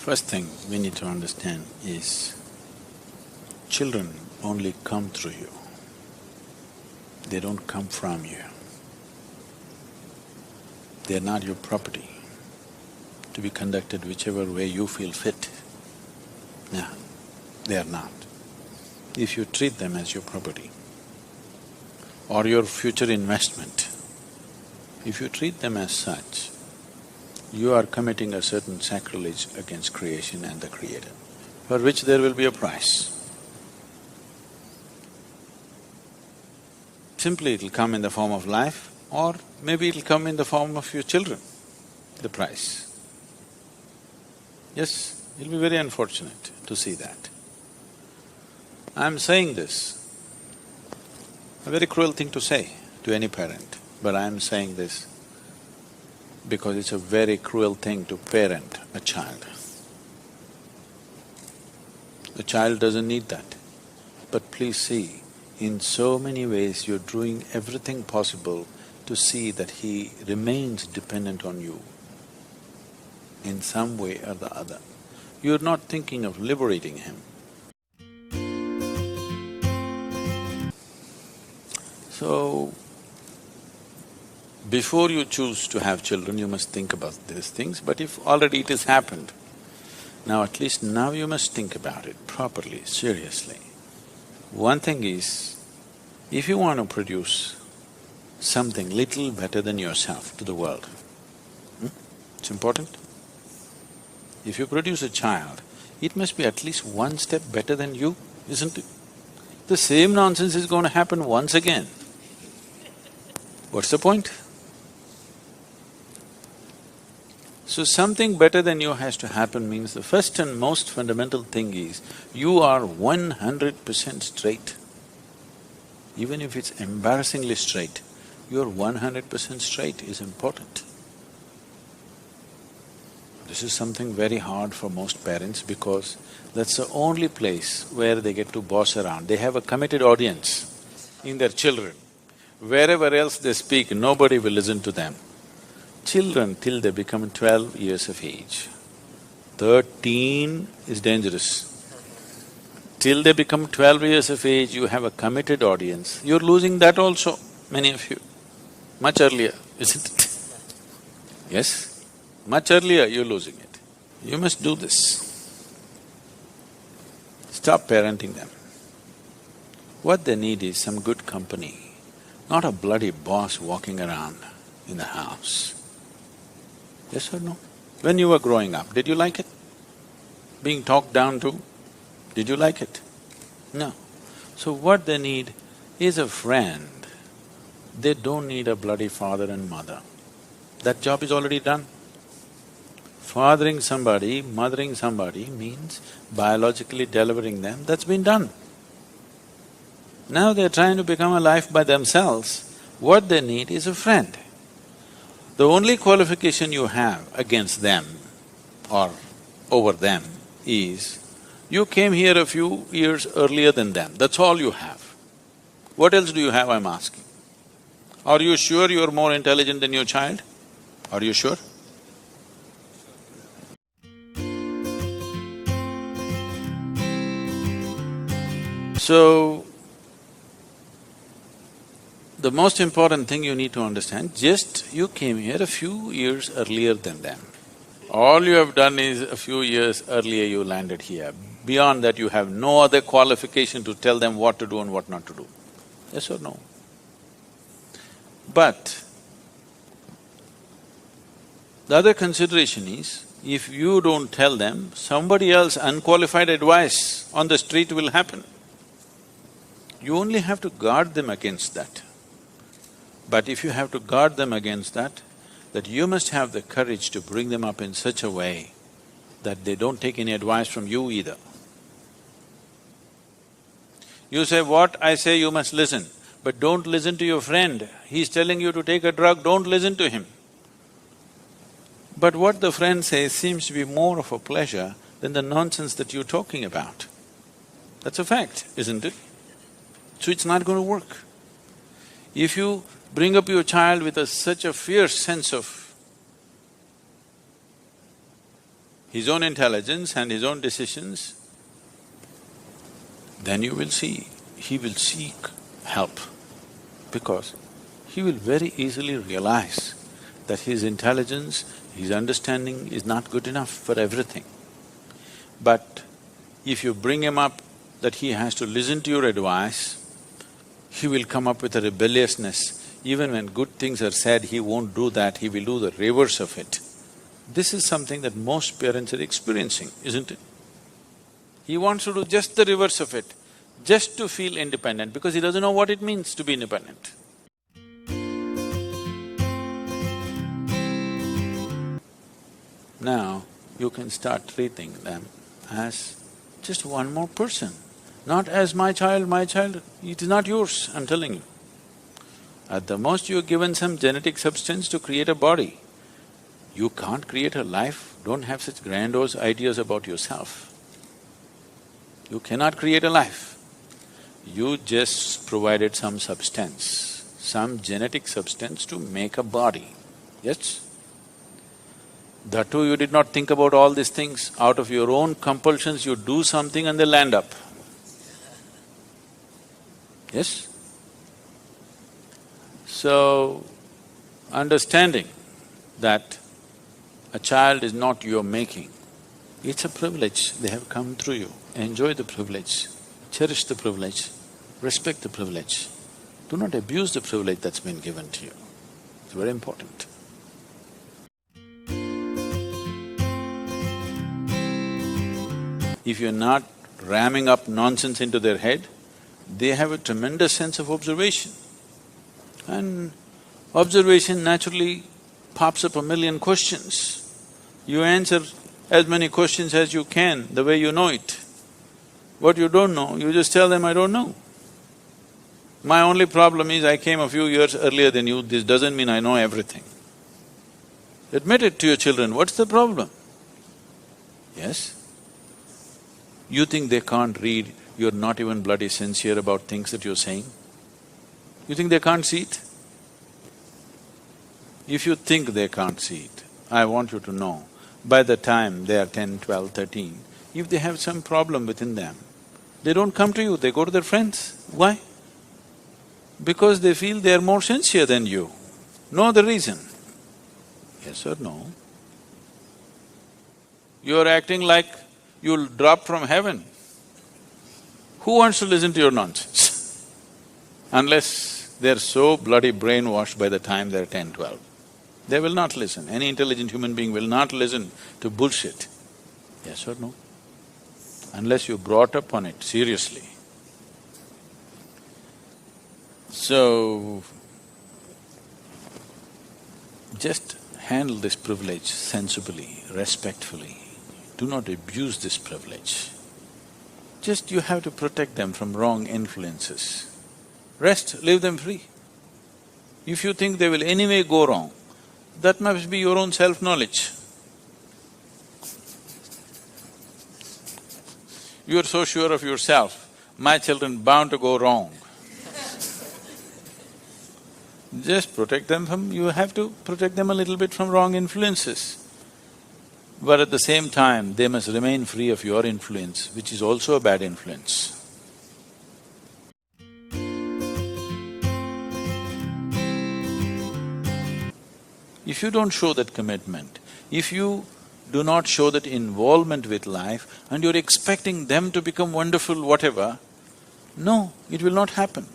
First thing we need to understand is, children only come through you, they don't come from you. They're not your property to be conducted whichever way you feel fit. No, they are not. If you treat them as your property or your future investment, if you treat them as such, you are committing a certain sacrilege against creation and the Creator, for which there will be a price. Simply it'll come in the form of life, or maybe it'll come in the form of your children, the price. Yes, it'll be very unfortunate to see that. I'm saying this, a very cruel thing to say to any parent, but I'm saying this because it's a very cruel thing to parent a child. The child doesn't need that. But please see, in so many ways you're doing everything possible to see that he remains dependent on you in some way or the other. You're not thinking of liberating him. So, before you choose to have children, you must think about these things, but if already it has happened, now at least now you must think about it properly, seriously. One thing is, if you want to produce something little better than yourself to the world, it's important. If you produce a child, it must be at least one step better than you, isn't it? The same nonsense is going to happen once again. What's the point? So something better than you has to happen means the first and most fundamental thing is, you are 100% straight. Even if it's embarrassingly straight, you're 100% straight is important. This is something very hard for most parents because that's the only place where they get to boss around. They have a committed audience in their children. Wherever else they speak, nobody will listen to them. Children till they become 12 years of age, 13 is dangerous. Till they become 12 years of age, you have a committed audience. You're losing that also, many of you, much earlier, isn't it? Yes, much earlier you're losing it. You must do this. Stop parenting them. What they need is some good company, not a bloody boss walking around in the house. Yes or no? When you were growing up, did you like it? Being talked down to, did you like it? No. So what they need is a friend. They don't need a bloody father and mother. That job is already done. Fathering somebody, mothering somebody means biologically delivering them, that's been done. Now they're trying to become a life by themselves. What they need is a friend. The only qualification you have against them or over them is, you came here a few years earlier than them, that's all you have. What else do you have, I'm asking? Are you sure you're more intelligent than your child? Are you sure? So, the most important thing you need to understand, just you came here a few years earlier than them. All you have done is a few years earlier you landed here. Beyond that, you have no other qualification to tell them what to do and what not to do. Yes or no? But the other consideration is, if you don't tell them, somebody else unqualified advice on the street will happen. You only have to guard them against that. But if you have to guard them against that you must have the courage to bring them up in such a way that they don't take any advice from you either. You say, what I say you must listen, but don't listen to your friend. He's telling you to take a drug, don't listen to him. But what the friend says seems to be more of a pleasure than the nonsense that you're talking about. That's a fact, isn't it? So it's not going to work. If you bring up your child with such a fierce sense of his own intelligence and his own decisions, then you will see, he will seek help, because he will very easily realize that his intelligence, his understanding is not good enough for everything. But if you bring him up that he has to listen to your advice, he will come up with a rebelliousness. Even when good things are said, he won't do that, he will do the reverse of it. This is something that most parents are experiencing, isn't it? He wants to do just the reverse of it, just to feel independent, because he doesn't know what it means to be independent. Now, you can start treating them as just one more person, not as my child, it is not yours, I'm telling you. At the most, you're given some genetic substance to create a body. You can't create a life, don't have such grandiose ideas about yourself. You cannot create a life. You just provided some substance, some genetic substance to make a body, yes? That too, you did not think about all these things. Out of your own compulsions, you do something and they land up. Yes? So, understanding that a child is not your making, it's a privilege, they have come through you. Enjoy the privilege, cherish the privilege, respect the privilege. Do not abuse the privilege that's been given to you. It's very important. If you're not ramming up nonsense into their head, they have a tremendous sense of observation. And observation naturally pops up a million questions. You answer as many questions as you can, the way you know it. What you don't know, you just tell them, I don't know. My only problem is I came a few years earlier than you, this doesn't mean I know everything. Admit it to your children, what's the problem? Yes? You think they can't read, you're not even bloody sincere about things that you're saying? You think they can't see it? If you think they can't see it, I want you to know, by the time they are 10, 12, 13, if they have some problem within them, they don't come to you, they go to their friends. Why? Because they feel they are more sincere than you. No other reason. Yes or no? You're acting like you'll drop from heaven. Who wants to listen to your nonsense? Unless they're so bloody brainwashed by the time they're 10, 12. They will not listen. Any intelligent human being will not listen to bullshit. Yes or no? Unless you brought up on it seriously. So, just handle this privilege sensibly, respectfully. Do not abuse this privilege. Just you have to protect them from wrong influences. Rest, leave them free. If you think they will anyway go wrong, that must be your own self-knowledge. You are so sure of yourself, my children bound to go wrong. Just protect them from… you have to protect them a little bit from wrong influences. But at the same time, they must remain free of your influence, which is also a bad influence. If you don't show that commitment, if you do not show that involvement with life and you're expecting them to become wonderful whatever, no, it will not happen.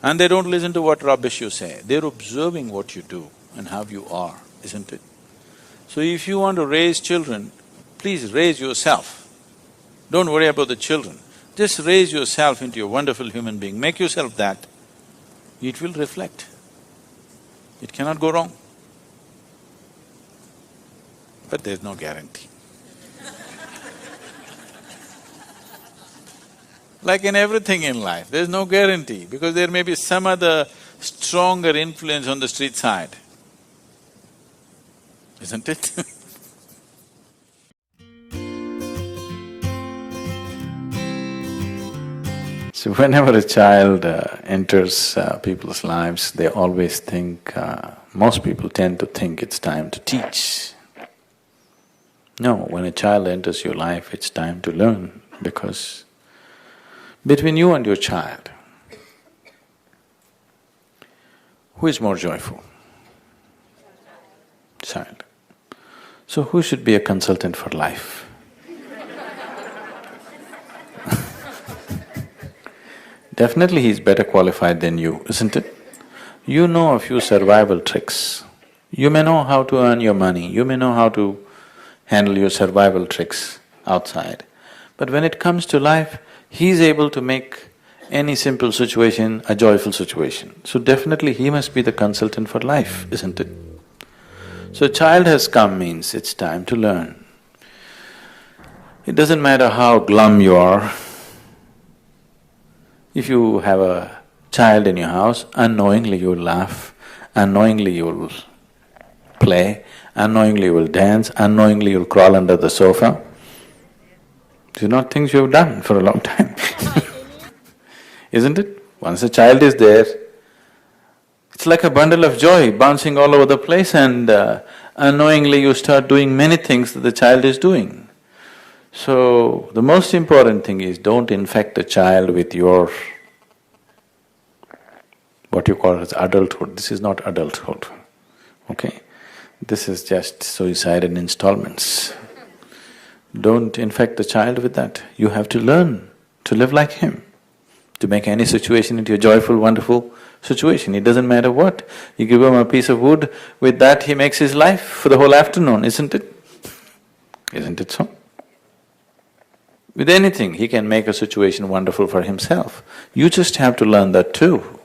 And they don't listen to what rubbish you say, they're observing what you do and how you are, isn't it? So if you want to raise children, please raise yourself. Don't worry about the children, just raise yourself into a wonderful human being, make yourself that. It will reflect. It cannot go wrong. But there's no guarantee. Like in everything in life, there's no guarantee because there may be some other stronger influence on the street side, isn't it? So whenever a child enters people's lives, they always think, most people tend to think it's time to teach. No, when a child enters your life, it's time to learn, because between you and your child, who is more joyful? Child. So who should be a consultant for life? Definitely he's better qualified than you, isn't it? You know a few survival tricks. You may know how to earn your money, you may know how to handle your survival tricks outside. But when it comes to life, he's able to make any simple situation a joyful situation. So definitely he must be the consultant for life, isn't it? So child has come means it's time to learn. It doesn't matter how glum you are. If you have a child in your house, unknowingly you will laugh, unknowingly you will play, unknowingly you will dance, unknowingly you will crawl under the sofa. These are not things you have done for a long time isn't it? Once a child is there, it's like a bundle of joy bouncing all over the place, and unknowingly you start doing many things that the child is doing. So, the most important thing is don't infect the child with your what you call as adulthood. This is not adulthood, okay? This is just suicide in installments. Don't infect the child with that. You have to learn to live like him, to make any situation into a joyful, wonderful situation. It doesn't matter what. You give him a piece of wood, with that he makes his life for the whole afternoon, isn't it? Isn't it so? With anything, he can make a situation wonderful for himself. You just have to learn that too.